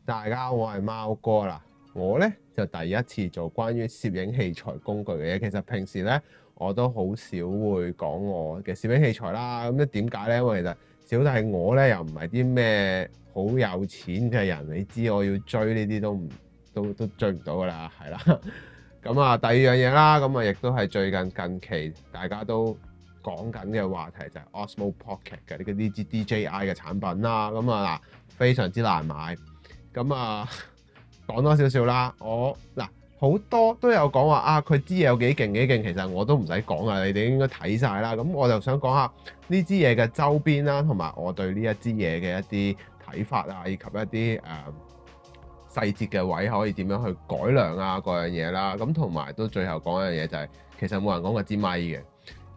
大家好，我係貓哥啦。我咧就第一次做關於攝影器材工具嘅嘢。其實平時咧我都好少會講我嘅攝影器材啦。咁咧點解咧？因為其實小弟我咧又唔係啲咩好有錢嘅人，你知我要追呢啲都追唔到噶啦，係啦。咁啊，第二樣嘢啦，咁啊亦都係最近期大家都講緊嘅話題就係 Osmo Pocket 嘅呢個 DJI 嘅產品啦。咁啊嗱，非常之難買。咁啊，講多少少啦。我嗱好多都有講話啊，佢支嘢有幾勁幾勁，其實我都唔使講啊，你哋應該睇晒啦。咁我就想講下呢支嘢嘅周邊啦，同埋我對呢一支嘢嘅一啲睇法啊，以及一啲細節嘅位可以點樣去改良啊，嗰樣嘢啦。咁同埋都最後講一樣嘢就係、其實冇人講過支咪嘅，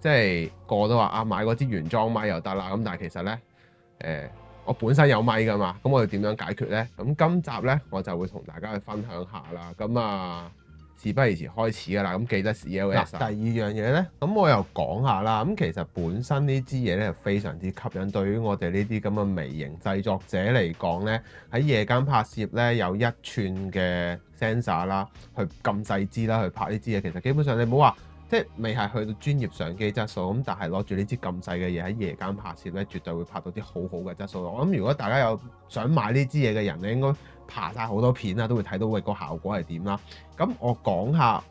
即係個個都話啊買嗰支原裝咪又得啦。咁但係其實咧我本身有咪噶嘛，咁我哋點樣解決呢？咁今集呢，我就會同大家去分享下啦。咁啊，事不宜遲，開始噶啦。咁記得 CLS。第二樣嘢呢，咁我又講下啦。咁其實本身呢支嘢呢，係非常之吸引，對於我哋呢啲咁嘅微型製作者嚟講呢，喺夜間拍攝呢，有1寸嘅 sensor 啦，去咁細支啦，去拍呢支嘢。其實基本上你唔好話，即係未係去到專業相機質素咁，但係攞住呢支咁細嘅嘢喺夜間拍攝咧，絕對會拍到啲好好嘅質素。我諗如果大家有想買呢支嘢嘅人咧，應該爬晒好多片啦，都會睇到喂個效果係點啦。咁我講下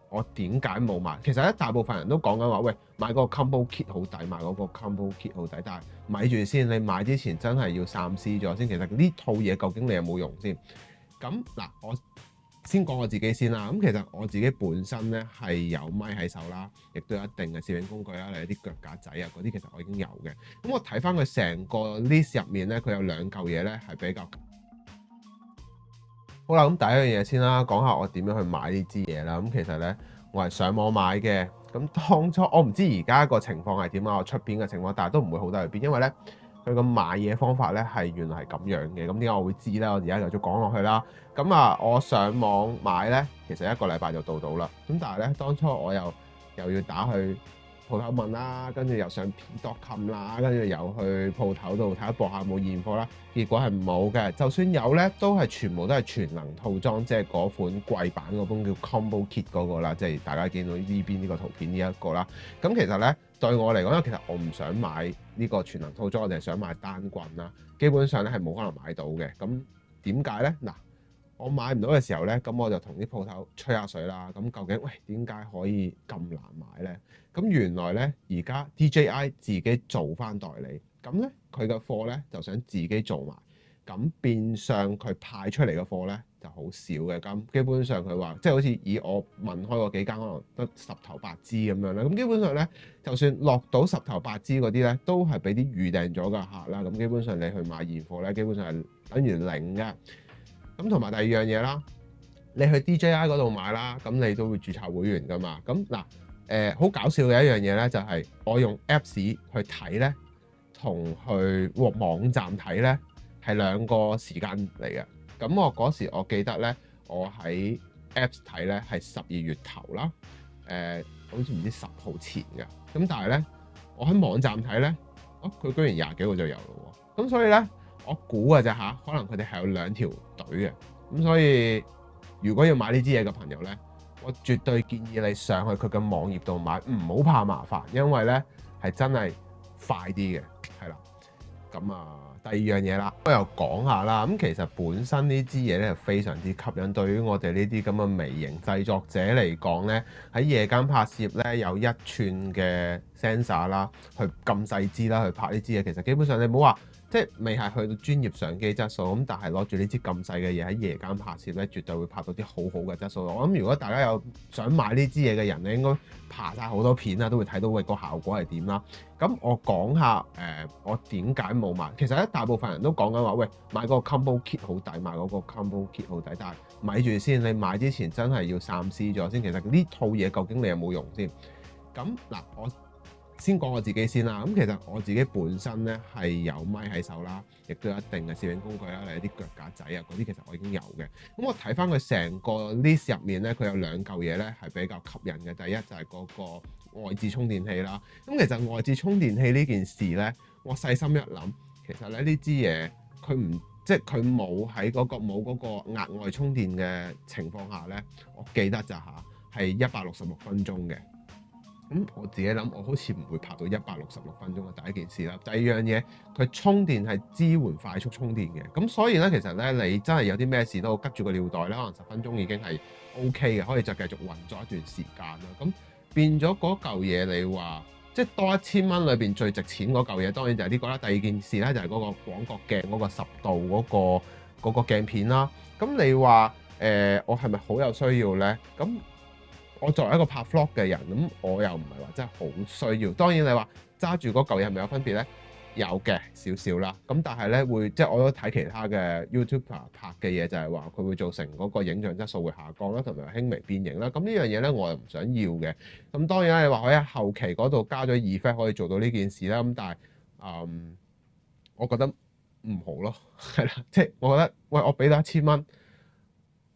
我點解冇買。其實咧，大部分人都講緊話，喂買嗰個 combo kit 好抵，買嗰個 combo kit 好抵。但係咪住先，你買之前真係要三思咗先。其實呢套嘢究竟你有冇用先？咁嗱，我先講我自己先啦。咁其實我自己本身咧係有咪喺手啦，亦都有一定嘅攝影工具啦，例如啲腳架仔啊嗰啲，其實我已經有嘅。咁我睇翻佢成個 list 入面咧，佢有兩嚿嘢咧係比較好啦。咁第一樣嘢先啦，講下我點樣去買呢支嘢啦。咁其實咧我係上網買嘅。咁當初我唔知而家個情況係點啊，我出片嘅情況，但係都唔會好得去邊，因為咧佢個買嘢方法咧係原來係咁樣嘅。咁點解我會知咧？我而家繼續講落去啦。咁啊，我上網買咧，其實1個禮拜就到啦。咁但係咧，當初我又要打去鋪頭問啦，跟住又上 P.com 啦，跟住又去鋪頭度睇下博下冇現貨啦。結果係冇嘅，就算有咧，都係全部都係全能套裝，即係嗰款貴版嗰款叫 Combo Kit 嗰個啦，即係大家見到呢邊呢個圖片呢一個啦。咁其實咧對我嚟講，因為其實我唔想買呢個全能套裝，我哋係想買單棍啦。基本上咧係冇可能買到嘅。咁點解咧？嗱，我買唔到嘅時候咧，咁我就同啲鋪頭吹下水啦。咁究竟喂點解可以咁難買咧？咁原來咧而家 DJI 自己做翻代理，咁咧佢嘅貨咧就想自己做埋，咁變相佢派出嚟嘅貨咧就好少嘅。咁基本上佢話即係好似以我問開嗰幾間，可能得10頭8支咁樣啦。咁基本上咧，就算落到10頭8支嗰啲咧，都係俾啲預訂咗嘅客啦。咁基本上你去買現貨咧，基本上係等於零嘅。咁同埋第二樣嘢啦，你去 DJI 嗰度買啦，咁你都會註冊會員噶嘛。咁嗱好搞笑嘅一樣嘢咧，就係我用 Apps 去睇咧，同去網站睇咧係兩個時間嚟嘅。咁我嗰時我記得咧，我喺 Apps 睇咧係12月頭啦，好似唔知10號前嘅。咁但係咧，我喺網站睇咧，佢居然廿幾個就有咯喎。咁所以咧，我估嘅咋嚇，可能佢哋係有2條隊嘅。咁所以如果要買呢支嘢嘅朋友咧，我絕對建議你上去佢嘅網頁度買，唔好怕麻煩，因為咧係真係快啲嘅，係啦。咁啊，第二樣嘢啦，我又講下啦。咁其實本身呢支嘢咧係非常之吸引，對於我哋呢啲咁嘅微型製作者嚟講咧，喺夜間拍攝咧有1寸嘅 sensor 啦，去咁細支啦，去拍呢支嘢。其實基本上你唔好話，即係未係去到專業相機質素咁，但係攞住呢支咁細嘅嘢喺夜間拍攝咧，絕對會拍到啲好好嘅質素。我諗如果大家有想買呢支嘢嘅人咧，應該爬晒好多片啦，都會睇到喂個效果係點啦。咁我講下我點解冇買。其實咧，大部分人都講緊話，喂買嗰個 combo kit 好抵，買嗰個 combo kit 好抵。但係咪住先，你買之前真係要三思咗先。其實呢套嘢究竟你有冇用先？咁嗱，我先講我自己先啦。咁其實我自己本身咧係有咪喺手啦，亦都有一定嘅攝影工具啦，例如啲腳架仔啊嗰啲，其實我已經有嘅。咁我睇翻佢成個 list 入面咧，佢有2嚿嘢咧係比較吸引嘅。第一就係嗰個外置充電器啦。咁其實外置充電器呢件事咧，我細心一諗，其實咧呢支嘢佢唔即係佢冇嗰個額外充電嘅情況下咧，我記得就係166分鐘嘅。咁我自己諗，我好似唔會拍到166分鐘嘅第一件事啦。第二樣嘢，佢充電係支援快速充電嘅。咁所以咧，其實咧你真係有啲咩事都拮住個尿袋咧，可能10分鐘已經係 OK 嘅，可以就繼續運作一段時間啦。咁變咗嗰嚿嘢，你話即係多1000蚊裏邊最值錢嗰嚿嘢，當然就係呢個啦。第二件事咧就係嗰個廣角鏡嗰個10度嗰個鏡片啦。咁你話我係咪好有需要咧？咁我作為一個拍 vlog 嘅人，咁我又唔係話真係好需要。當然你話揸住嗰嚿嘢係咪有分別咧？有嘅少少啦。咁但係咧即係我都睇其他嘅 YouTuber 拍嘅嘢，就係話佢會造成嗰個影像質素會下降啦，同埋輕微變形啦。咁呢樣嘢咧我又唔想要嘅。咁當然啦，你話可以喺後期嗰度加咗 effect 可以做到呢件事啦。咁但係我覺得唔好咯，係啦，即係我覺得喂，我俾到1000蚊，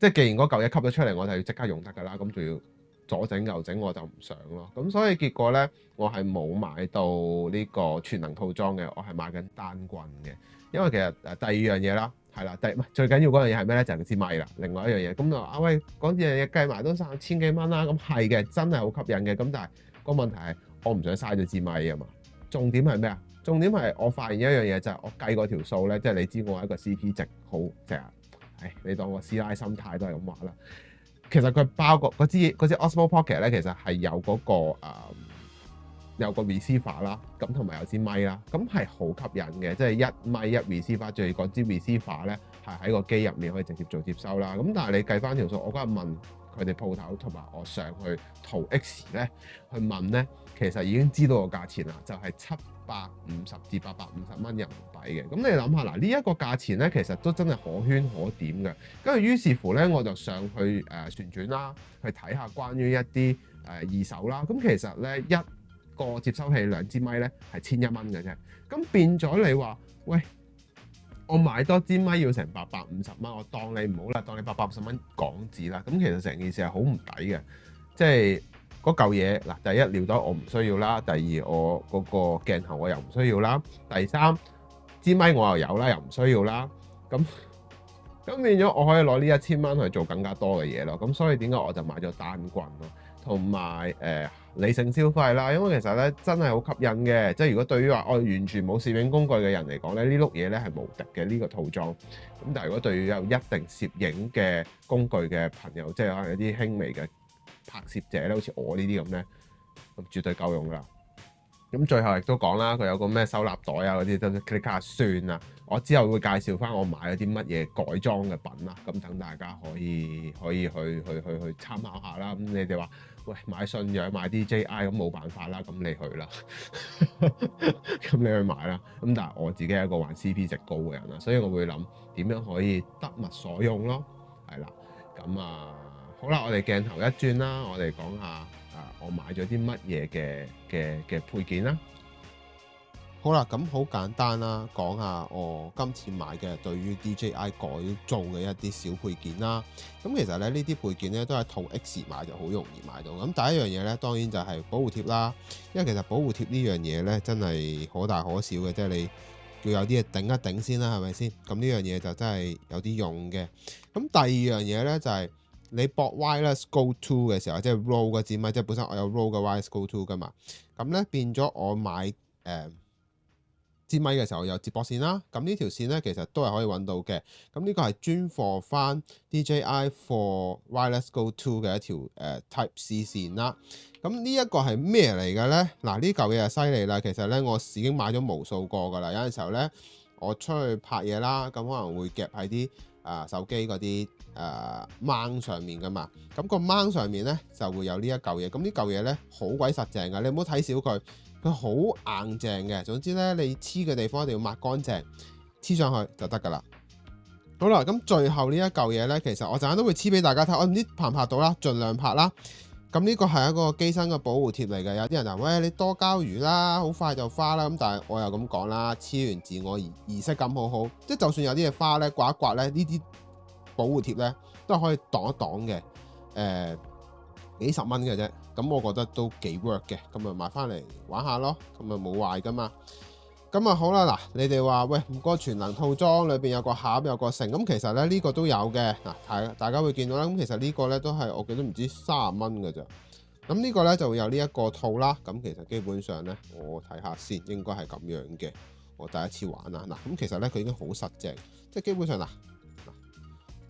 即係既然嗰嚿嘢吸咗出嚟，我就要即刻用得㗎啦。咁仲要左整右整，我就唔想咯。咁所以結果咧，我係冇買到呢個全能套裝嘅，我係買緊單棍嘅。因為其實第二樣嘢啦，係啦，最緊要嗰樣嘢係咩咧？就係支咪啦。另外一樣嘢，咁就話喂，嗰樣嘢計埋都3000幾蚊啦。咁係嘅，真係好吸引嘅。咁但係個問題係，我唔想嘥咗支咪啊嘛。重點係咩啊？重點係我發現一樣嘢就係我計嗰條數咧，即係你知我係一個 CP 值好成日，你當我師奶心態都係咁話啦。其實佢包嗰支 Osmo Pocket 咧，其實係有嗰有個 receiver 啦，咁同埋有支咪啦，咁係好吸引嘅，即係一咪一 receiver，最嗰支 receiver 咧係喺個機入面可以直接做接收啦。咁但係你計翻條數，我嗰日問佢哋鋪頭同埋我上去淘 X 咧去問咧，其實已經知道個價錢啦，就係750至850蚊人民幣嘅。咁你諗下嗱，呢一個價錢咧，其實都真係可圈可點嘅。跟住於是乎咧，我就上去旋轉啦，去睇下關於一啲二手啦。咁其實咧一個接收器2支咪咧係1100蚊嘅啫。咁變咗你話喂，我買多支咪要成850蚊，我當你唔好啦，當你850蚊港紙啦。咁其實成件事係好唔抵嘅，即係嗰嚿嘢嗱，第一尿袋我唔需要啦，第二我嗰個鏡頭我又唔需要啦，第三支咪我又有啦，又唔需要啦。咁變咗我可以攞呢1000蚊去做更加多嘅嘢咯。咁所以點解我就買咗單棍咯，同埋理性消費啦。因為其實咧真係好吸引嘅，即係如果對於話我完全冇攝影工具嘅人嚟講咧，呢碌嘢咧係無敵嘅呢個套裝。咁但係如果對於有一定攝影嘅工具嘅朋友，即係可能有啲輕微嘅拍攝者咧，好似我呢啲咁咧，咁絕對夠用噶啦。咁最後亦都講啦，佢有個咩收納袋啊嗰啲，都 click 下算啦。我之後會介紹翻我買咗啲乜嘢改裝嘅品啦，咁等大家可以去參考下啦。咁你哋話喂，買信仰買 DJI 咁冇辦法啦，咁你去啦，咁你去買啦。咁但係我自己係一個玩 CP 值高嘅人啦，所以我會諗點樣可以得物所用咯，係啦。咁好啦，我哋鏡頭一轉啦，我哋講下我買咗啲乜嘢嘅配件啦。好啦，咁好簡單啦，講下我今次買嘅對於 DJI 改造嘅一啲小配件啦。咁其實咧呢啲配件咧都係淘 X 買就好容易買到。咁第一樣嘢咧當然就係保護貼啦，因為其實保護貼呢樣嘢咧真係可大可小嘅，即係你要有啲嘢頂一頂先啦，係咪先？咁呢樣嘢就真係有啲用嘅。咁第二樣嘢咧就係你駁 Wireless Go 2嘅時候，即係 Rode 嗰支咪，即係本身我有 Rode 嘅 Wireless Go 2噶嘛。咁咧變咗我買支咪嘅時候有接駁線啦，咁呢條線咧其實都係可以揾到嘅。咁呢個係專貨翻 DJI for Wireless Go 2嘅一條Type C 線啦。咁呢一個係咩嚟嘅咧？嗱，呢嚿嘢就犀利啦。其實咧我已經買咗無數個噶啦。有陣時候咧我出去拍嘢啦，咁可能會夾喺啲手機嗰啲掹上面噶嘛。咁個掹上面咧就會有呢一嚿嘢。咁呢嚿嘢咧好鬼實淨噶，你唔好睇小佢。佢好硬淨嘅，總之咧你黐嘅地方一定要抹乾淨，黐上去就得噶啦。好啦，咁最後呢一嚿嘢咧，其實我陣間都會黐俾大家睇，我唔知拍唔拍到啦，盡量拍啦。咁呢個係一個機身嘅保護貼嚟嘅，有啲人就喂，你多膠魚啦，好快就花啦。咁但係我又咁講啦，黐完自我儀式感好好，即係就算有啲嘢花咧，刮一刮咧，呢啲保護貼咧都係可以擋一擋嘅，幾十蚊嘅啫。咁我覺得都幾 work 嘅，咁咪買翻嚟玩下咯，咁咪冇壞噶嘛。咁啊好啦，嗱，你哋話喂，個全能套裝裏邊有個盒有個繩，咁其實咧呢個都有嘅。嗱，大家會見到啦。咁其實呢個咧都係我記得唔知30蚊嘅咋。咁呢個咧就會有呢一個套啦。咁其實基本上咧，我睇下先，應該係咁樣嘅。我第一次玩啦。嗱，咁其實咧佢已經好實淨，即係基本上嗱，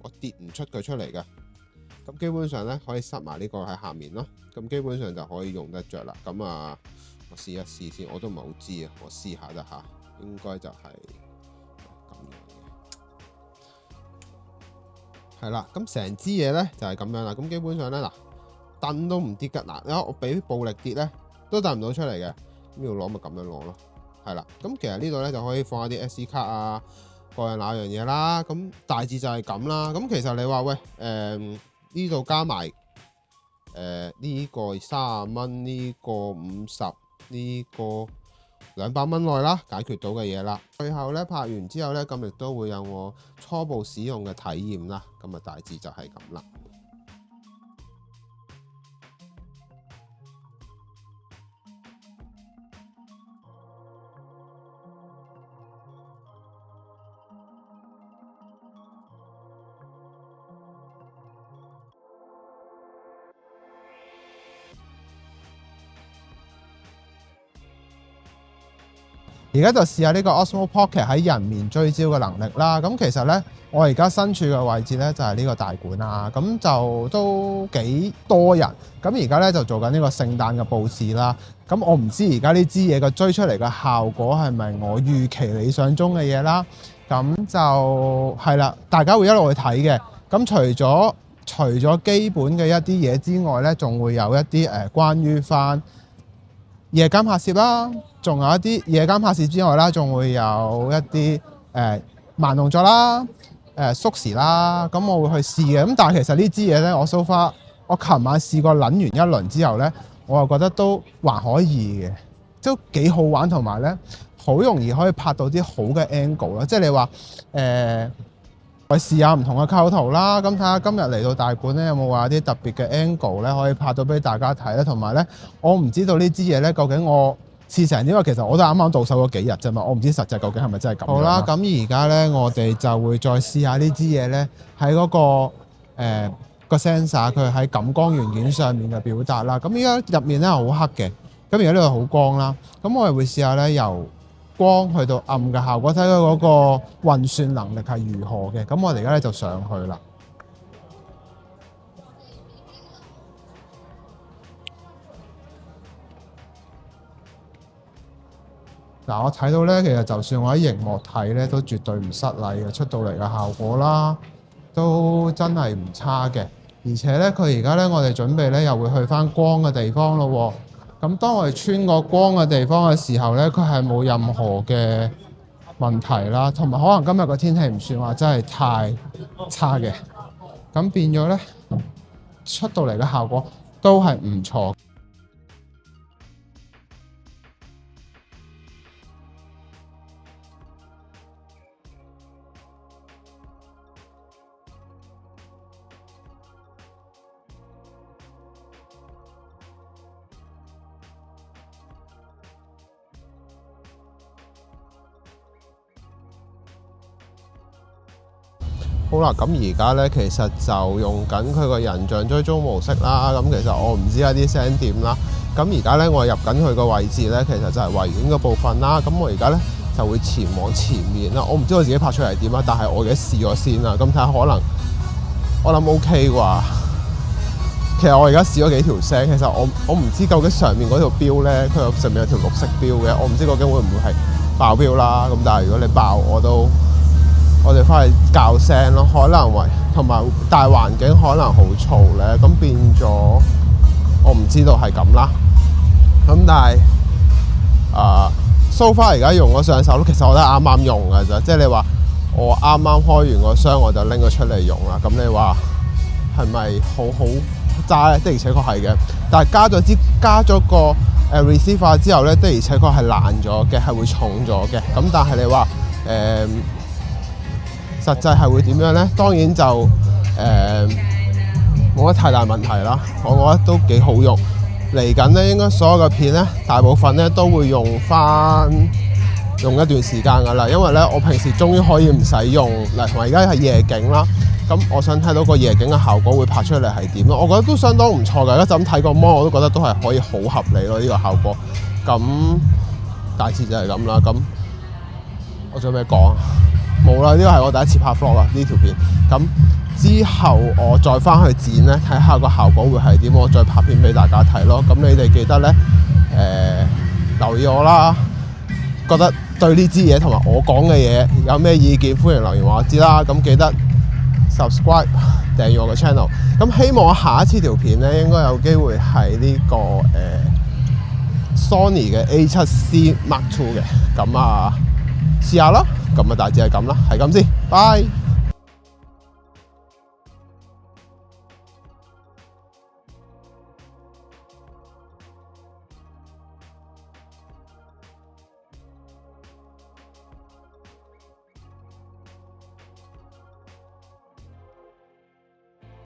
我跌唔出佢出嚟嘅。咁基本上咧可以塞埋呢個喺下面咯。咁基本上就可以用得着啦。咁啊〜我試一試先，我都唔係好知啊，我試下啫嚇，應該就係咁樣嘅，係啦。咁成支嘢咧就係咁樣啦。咁基本上咧嗱，凳都唔跌㗎嗱，我俾暴力跌咧都掟唔到出嚟嘅。咁要攞咪咁樣攞咯，係啦。咁其實呢度咧就可以放一啲 SD 卡啊，各樣那樣嘢啦。咁大致就係咁啦。咁其實你話喂呢度加埋呢個30蚊，呢個50。呢個200蚊內啦，解決到嘅嘢啦。最後咧拍完之後咧，咁亦都會有我初步使用嘅體驗啦。咁啊大致就係咁啦。而家就試下呢個 Osmo Pocket 喺人面追焦嘅能力啦。咁其實呢，我而家身處嘅位置呢，就係呢個大館啦。咁就都幾多人。咁而家呢，就做緊呢個聖誕嘅佈置啦。咁我唔知而家呢支嘢嘅追出嚟嘅效果係咪我預期理想中嘅嘢啦。咁就係啦，大家會一路去睇嘅。咁除咗基本嘅一啲嘢之外呢，仲會有一啲關於翻夜間拍攝啦。仲有一啲夜間拍攝之外啦，仲會有一啲慢動作啦、縮時啦，咁我會去試嘅。咁但係其實呢支嘢咧，我 so far 我琴晚試過撚完一輪之後咧，我又覺得都還可以嘅，都幾好玩，同埋咧好容易可以拍到啲好嘅 angle 啦。即係你話我試下唔同嘅構圖啦，咁睇下今日嚟到大館咧有冇話啲特別嘅 angle 咧可以拍到俾大家睇咧，同埋咧我唔知道呢支嘢咧究竟我試成點，因為其實我都啱啱到手咗幾日啫嘛，我唔知實際究竟係咪真係咁。好啦，咁而家咧我哋就會再試下呢支嘢咧喺嗰個 sensor 佢喺感光元件上面嘅表達啦。咁而家入面咧好黑嘅，咁而家呢度好光啦。咁我哋會試下咧由光去到暗嘅效果，睇到嗰個運算能力係如何嘅。咁我哋而家咧就上去啦。嗱，我睇到咧，其實就算我喺熒幕睇咧，都絕對唔失禮嘅，出到嚟嘅效果啦，都真係唔差嘅。而且咧，佢而家咧，我哋準備咧又會去返光嘅地方咯喎。咁當我哋穿過光嘅地方嘅時候咧，佢係冇任何嘅問題啦，同埋可能今日個天氣唔算話真係太差嘅。咁變咗咧，出到嚟嘅效果都係唔錯。好啦，咁而家咧其實就用緊佢個人像追蹤模式啦。咁其實我唔知一啲聲點啦。咁而家咧我入緊佢個位置咧，其實就係維園嘅部分啦。咁我而家咧就會前往前面啦。我唔知我自己拍出嚟點啦，但係我而家試咗先啦。咁睇下可能我諗 OK 啩。其實我而家試咗幾條聲，其實我唔知究竟上面嗰條標咧，佢上面有條綠色標嘅，我唔知究竟會唔會係爆標啦。咁但係如果你爆，我哋翻去校聲咯，可能同埋大環境可能好嘈咧，咁變咗我唔知道係咁啦。咁但係so far 而家用咗上手咯，其實我都係啱啱用㗎咋，即係你話我啱啱開完個箱我就拎佢出嚟用啦。咁你話係咪好揸咧？的而且確係嘅，但係加咗個receiver 之後咧，的而且確係爛咗嘅，係會重咗嘅。咁但係你話實際係會點樣呢？當然就冇乜太大問題啦。我覺得都幾好用。嚟緊呢，應該所有嘅片呢，大部分呢都會用翻用一段時間㗎啦，因為咧我平時終於可以唔使用嗱，同埋而家係夜景啦，咁我想睇到個夜景嘅效果會拍出嚟係點咯，我覺得都相當唔錯㗎，而家就咁睇個 mon 我都覺得都係可以好合理咯呢個效果，咁大致就係咁啦，咁我仲有咩講啊？冇啦，呢個係我第一次拍 vlog 啊呢條片，咁之後我再翻去剪咧，睇下個效果會係點，我再拍片俾大家睇咯，咁你哋記得咧留意我啦。覺得對呢支嘢同埋我講嘅嘢有咩意見，歡迎留言話我知啦。咁記得 subscribe 訂閱我嘅 channel。咁希望我下一次條片咧，應該有機會係呢個Sony 嘅 A7C Mark II 嘅。咁啊，試下啦。咁啊，大致係咁啦，係咁先，拜。